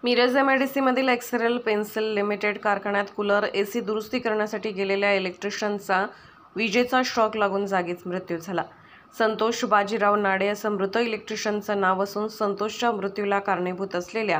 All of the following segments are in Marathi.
मिरज एमआयडीसीमधील एक्सेरल पेन्सिल लिमिटेड कारखान्यात कूलर एसी दुरुस्ती करण्यासाठी गेलेल्या इलेक्ट्रिशियनचा विजेचा शॉक लागून जागीच मृत्यू झाला। संतोष बाजीराव नाडे असं मृत इलेक्ट्रिशियनचं नाव असून संतोषच्या मृत्यूला कारणीभूत असलेल्या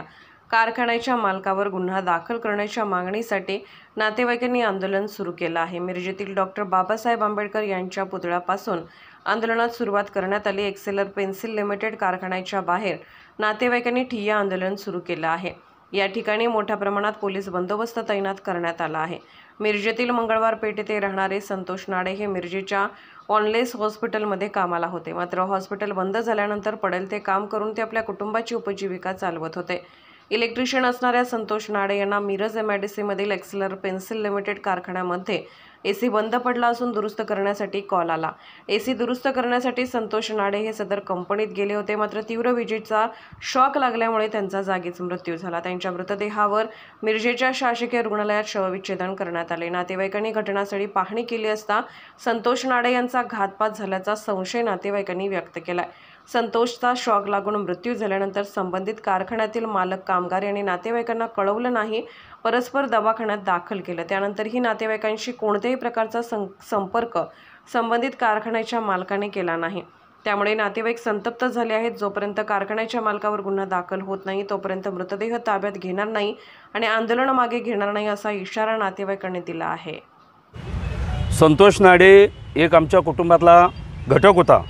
कारखान्याच्या मालकावर गुन्हा दाखल करण्याच्या मागणीसाठी नातेवाईकांनी आंदोलन सुरू केलं आहे। मिरजेतील डॉक्टर बाबासाहेब आंबेडकर यांच्या पुतळ्यापासून आंदोलनात सुरुवात करण्यात आली। एक्सेरल पेन्सिल लिमिटेड कारखान्याच्या बाहेर नातेवाईकांनी ठिय्या आंदोलन सुरू केलं आहे। या ठिकाणी मोठ्या प्रमाणात पोलीस बंदोबस्त तैनात करण्यात आला आहे। मिरजेतील मंगळवार पेठ येथे राहणारे संतोष नाडे हे मिरजेच्या ऑनलेस हॉस्पिटलमध्ये कामाला होते, मात्र हॉस्पिटल बंद झाल्यानंतर पडेल ते काम करून ते आपल्या कुटुंबाची उपजीविका चालवत होते। इलेक्ट्रिशियन असणाऱ्या संतोष नाडे यांना मिरज एमआयडीसीमधील एक्सेरल पेन्सिल लिमिटेड कारखान्यामध्ये एसी बंद पडला असून दुरुस्त करण्यासाठी कॉल आला। एसी दुरुस्त करण्यासाठी संतोष नाडे हे सदर कंपनीत गेले होते, मात्र तीव्र विजेचा शॉक लागल्यामुळे त्यांचा जागीच मृत्यू झाला। त्यांच्या मृतदेहावर मिरजेच्या शासकीय रुग्णालयात शवविच्छेदन करण्यात आले। नातेवाईकांनी घटनास्थळी पाहणी केली असता संतोष नाडे यांचा घातपात झाल्याचा संशय नातेवाईकांनी व्यक्त केलाय। संतोषचा शॉक लागून मृत्यू झाल्यानंतर संबंधित कारखान्यातील मालक, कामगार यांनी नातेवाईकांना कळवलं नाही, परस्पर दवाखान्यात दाखल केलं। त्यानंतरही नातेवाईकांशी कोणत्याही प्रकारचा संपर्क संबंधित कारखान्याच्या मालकाने केला नाही। त्यामुळे नातेवाईक संतप्त झाले आहेत। जोपर्यंत कारखान्याच्या मालकावर गुन्हा दाखल होत नाही तोपर्यंत मृतदेह ताब्यात घेणार नाही आणि आंदोलन मागे घेणार नाही असा इशारा नातेवाईकांनी दिला आहे। संतोष नाडे एक आमच्या कुटुंबातला घटक होता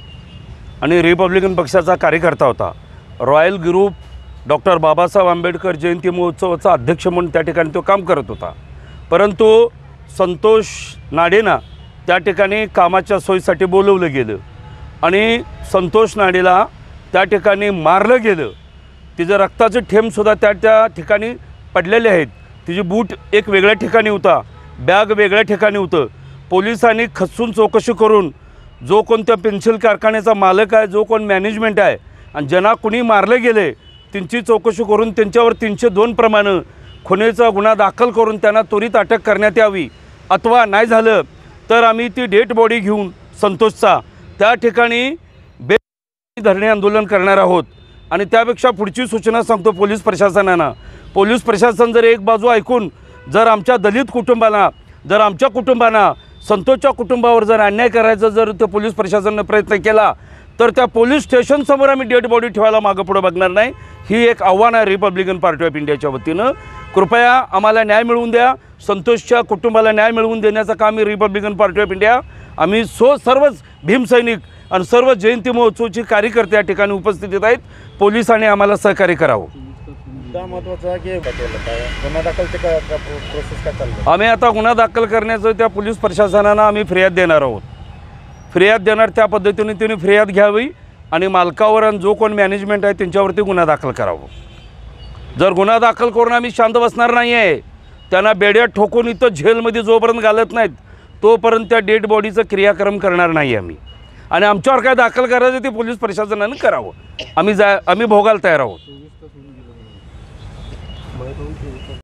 आणि रिपब्लिकन पक्षाचा कार्यकर्ता होता। Royal group doctor Babasaheb Ambedkar Jayanti महोत्सवाचा अध्यक्ष म्हणून त्या ठिकाणी तो काम करत होता। परंतु संतोष नाडेंना त्या ठिकाणी कामाच्या सोयीसाठी बोलवलं गेलं आणि संतोष नाडेला त्या ठिकाणी मारलं गेलं। तिचं रक्ताचं थेंबसुद्धा त्या ठिकाणी पडलेले आहेत। तिची बूट एक वेगळ्या ठिकाणी होता, बॅग वेगळ्या ठिकाणी होतं। पोलिसांनी खचून चौकशी करून जो कोणत्या पेन्सिल कारखान्याचा मालक आहे, जो कोण मॅनेजमेंट आहे आणि ज्यांना कुणी मारले गेले त्यांची चौकशी करून त्यांच्यावर 302 प्रमाणे खुनेचा गुन्हा दाखल करून त्यांना त्वरित अटक करण्यात यावी, अथवा नाही झालं तर आम्ही ती डेड बॉडी घेऊन संतोषचा त्या ठिकाणी धरणे आंदोलन करणार आहोत। आणि त्यापेक्षा पुढची सूचना सांगतो पोलीस प्रशासनानं, पोलीस प्रशासन जर एक बाजू ऐकून जर आमच्या दलित कुटुंबाला, जर आमच्या कुटुंबांना, संतोषच्या कुटुंबावर जर अन्याय करायचा जर ते पोलीस प्रशासनाने प्रयत्न केला तर त्या पोलीस स्टेशनसमोर आम्ही डेड बॉडी ठेवायला मागं पुढं बघणार नाही। ही एक आव्हान आहे रिपब्लिकन पार्टी ऑफ इंडियाच्या वतीनं। कृपया आम्हाला न्याय मिळवून द्या, संतोषच्या कुटुंबाला न्याय मिळवून देण्याचं काम रिपब्लिकन पार्टी ऑफ इंडिया आम्ही सर्वच भीमसैनिक आणि सर्व जयंती महोत्सवाचे कार्यकर्ते या ठिकाणी उपस्थित आहेत। पोलिसांनी आम्हाला सहकार्य करावं। आम्ही आता गुन्हा दाखल करण्याचं त्या पोलीस प्रशासनानं आम्ही फिर्याद देणार आहोत। फिर्याद देणार त्या पद्धतीने त्यांनी फिर्याद घ्यावी आणि मालकावर आणि जो कोण मॅनेजमेंट आहे त्यांच्यावरती गुन्हा दाखल करावं। जर गुन्हा दाखल करून आम्ही शांत बसणार नाही आहे, त्यांना बेड्यात ठोकून इथं जेलमध्ये जोपर्यंत घालत नाहीत तोपर्यंत त्या डेड बॉडीचं क्रियाक्रम करणार नाही आम्ही। आणि आमच्यावर काय दाखल करायचं ते पोलीस प्रशासनानं करावं। आम्ही भोगायला तयार आहोत।